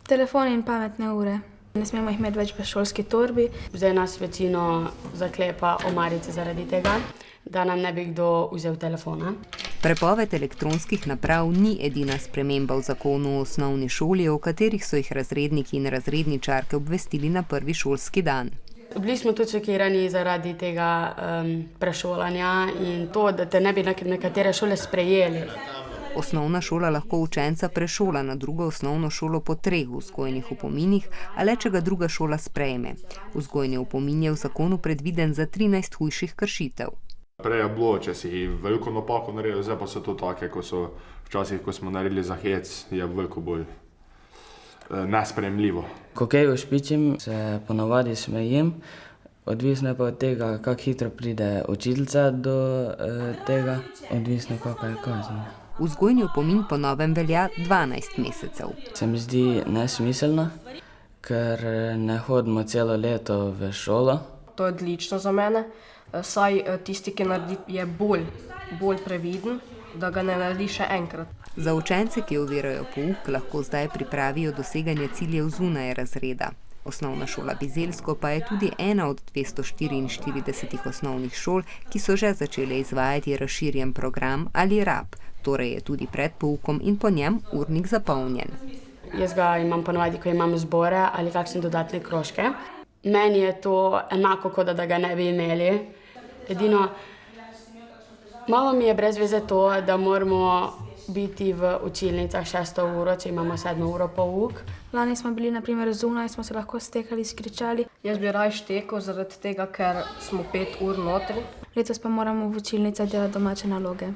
Telefon in pametne ure. Ne smemo jih imeti več v šolski torbi. Zdaj nas večino zaklepa omarice zaradi tega, da nam ne bi kdo vzel telefona. Prepoved elektronskih naprav ni edina sprememba v zakonu o osnovni šoli, o katerih so jih razredniki in razredničarke obvestili na prvi šolski dan. Bili smo tudi šokirani zaradi tega prešolanja in to, da te ne bi nekatere šole sprejeli. Osnovna šola lahko učenca prešola na drugo osnovno šolo po 3 vzgojnih opominih, a le če ga druga šola sprejme. Vzgojni opomin je v zakonu predviden za 13 hujših kršitev. Prej je bilo, če si veliko napako naredil, zdaj pa so to take, ko so včasih, ko smo naredili za hec, je veliko bolj nesprejemljivo. Ko kaj ušpičim, se ponavadi smejim, odvisno je pa od tega, kako hitro pride učiteljica do tega, odvisno kakšna je kazen. Vzgojni opomin po novem velja 12 mesecev. Se mi zdi nesmiselno, ker ne hodimo celo leto v šolo. To je odlično za mene, saj tisti, ki naredi, je bolj previden, da ga ne naredi še enkrat. Za učence, ki ovirajo pouk, lahko zdaj pripravijo doseganje ciljev zunaj razreda. Osnovna šola Bizeljsko pa je tudi ena od 244 osnovnih šol, ki so že začele izvajati razširjen program ali RAP, torej je tudi pred poukom in po njem urnik zapolnjen. Jaz ga imam ponovadi, ko imam zbore ali kakšne dodatne krožke. Meni je to enako, kot da ga ne bi imeli. Edino, malo mi je brez veze to, da moramo biti v učilnicah 6. uro, če imamo 7. uro pouk. Lani smo bili na primer zunaj, smo se lahko stekali, skričali. Jaz bi raje štekal zaradi tega, ker smo 5 ur notri. Letos pa moramo v učilnicah delati domače naloge.